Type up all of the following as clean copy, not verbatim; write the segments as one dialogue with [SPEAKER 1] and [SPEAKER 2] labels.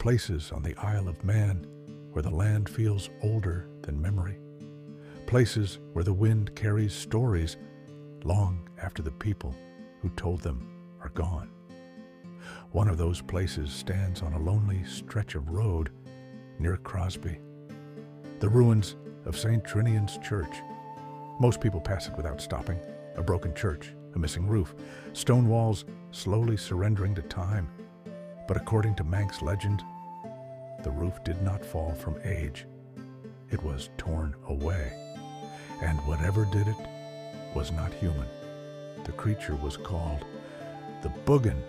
[SPEAKER 1] places on the Isle of Man where the land feels older than memory, places where the wind carries stories long after the people who told them are gone. One of those places stands on a lonely stretch of road near Crosby, the ruins of St. Trinian's Church. Most people pass it without stopping. A broken church, a missing roof, stone walls slowly surrendering to time. But according to Manx legend, the roof did not fall from age. It was torn away, and whatever did it was not human. The creature was called the Buggane.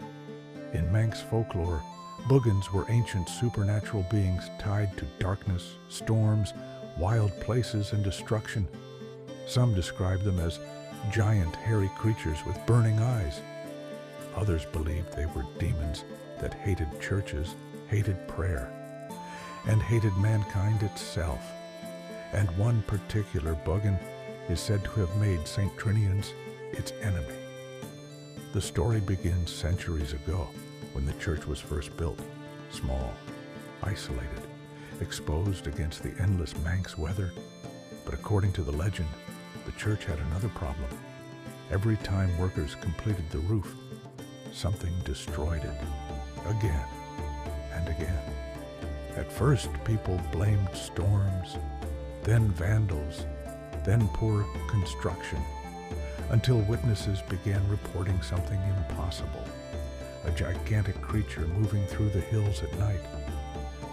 [SPEAKER 1] In Manx folklore, Buggans were ancient supernatural beings tied to darkness, storms, wild places, and destruction. Some describe them as giant, hairy creatures with burning eyes. Others believed they were demons that hated churches, hated prayer, and hated mankind itself. And one particular Buggane is said to have made St. Trinian's its enemy. The story begins centuries ago when the church was first built, small, isolated, exposed against the endless Manx weather. But according to the legend, the church had another problem. Every time workers completed the roof, something destroyed it, again and again. At first, people blamed storms, then vandals, then poor construction, until witnesses began reporting something impossible. A gigantic creature moving through the hills at night.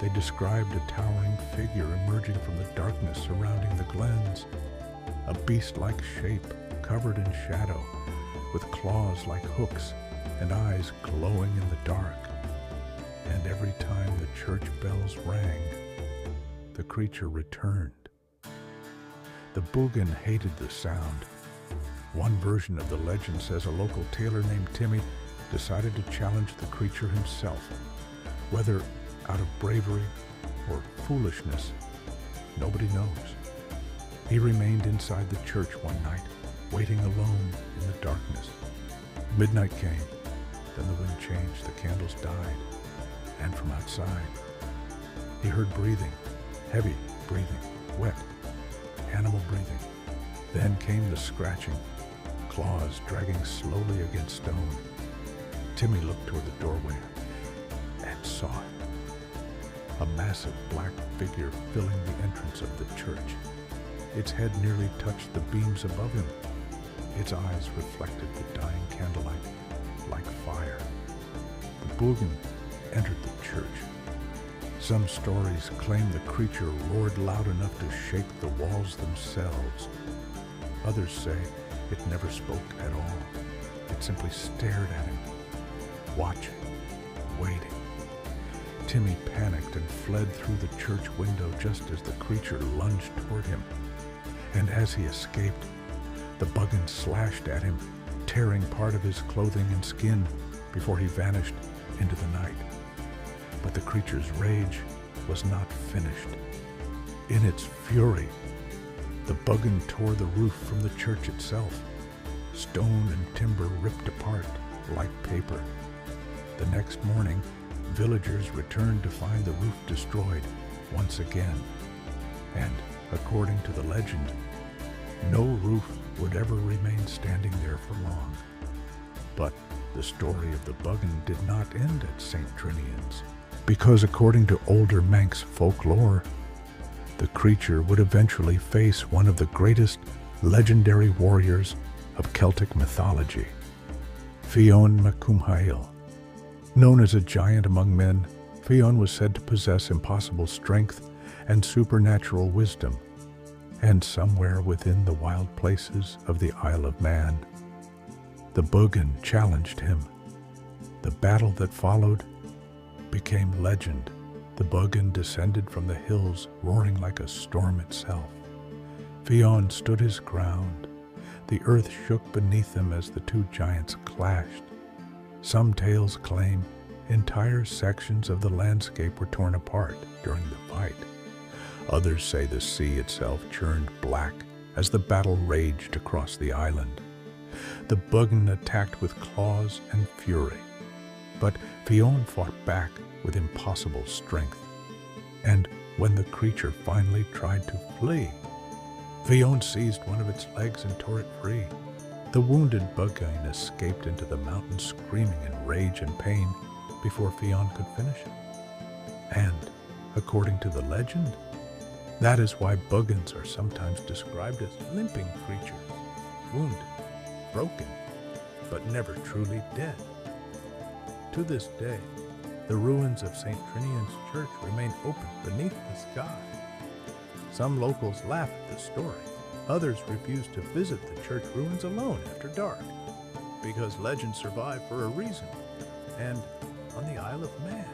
[SPEAKER 1] They described a towering figure emerging from the darkness surrounding the glens. A beast-like shape covered in shadow, with claws like hooks and eyes glowing in the dark. And every time the church bells rang, the creature returned. The Buggane hated the sound. One version of the legend says a local tailor named Timmy decided to challenge the creature himself. Whether out of bravery or foolishness, nobody knows. He remained inside the church one night, waiting alone in the darkness. Midnight came, then the wind changed, the candles died, and from outside, he heard breathing, heavy breathing, wet, animal breathing. Then came the scratching, claws dragging slowly against stone. Timmy looked toward the doorway and saw it. A massive black figure filling the entrance of the church. Its head nearly touched the beams above him. Its eyes reflected the dying candlelight like fire. The Buggane entered the church. Some stories claim the creature roared loud enough to shake the walls themselves. Others say it never spoke at all. It simply stared at him, watching, waiting. Timmy panicked and fled through the church window just as the creature lunged toward him. And as he escaped, the Buggane slashed at him, tearing part of his clothing and skin before he vanished into the night. But the creature's rage was not finished. In its fury, the Buggane tore the roof from the church itself. Stone and timber ripped apart like paper. The next morning, villagers returned to find the roof destroyed once again. And according to the legend, no roof would ever remain standing there for long. But the story of the Buggane did not end at St. Trinian's, because according to older Manx folklore, the creature would eventually face one of the greatest legendary warriors of Celtic mythology, Fionn MacCumhail. Known as a giant among men, Fionn was said to possess impossible strength and supernatural wisdom. And somewhere within the wild places of the Isle of Man, the Buggane challenged him. The battle that followed became legend. The Buggane descended from the hills, roaring like a storm itself. Fionn stood his ground. The earth shook beneath them as the two giants clashed. Some tales claim entire sections of the landscape were torn apart during the fight. Others say the sea itself churned black as the battle raged across the island. The Buggane attacked with claws and fury, But Fionn fought back with impossible strength. And when the creature finally tried to flee, Fionn seized one of its legs and tore it free. The wounded Buggane escaped into the mountain screaming in rage and pain before Fionn could finish it. And, according to the legend, that is why Buggans are sometimes described as limping creatures, wounded, broken, but never truly dead. To this day, the ruins of St. Trinian's church remain open beneath the sky. Some locals laugh at the story. Others refuse to visit the church ruins alone after dark, because legends survive for a reason. And on the Isle of Man,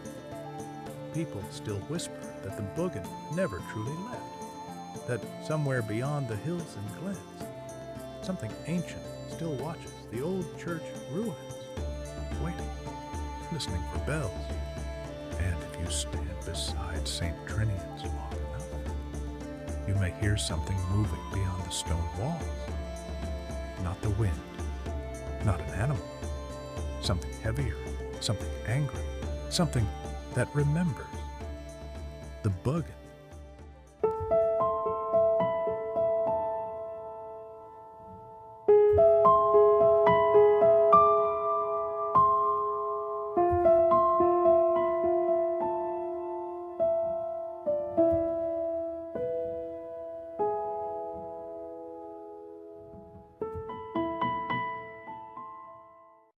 [SPEAKER 1] people still whisper that the Buggane never truly left, that somewhere beyond the hills and glens, something ancient still watches the old church ruins, waiting, listening for bells. And if you stand beside St. Trinian's long enough, you may hear something moving beyond the stone walls. Not the wind, not an animal, something heavier, something angry, something that remembers. The Buggane.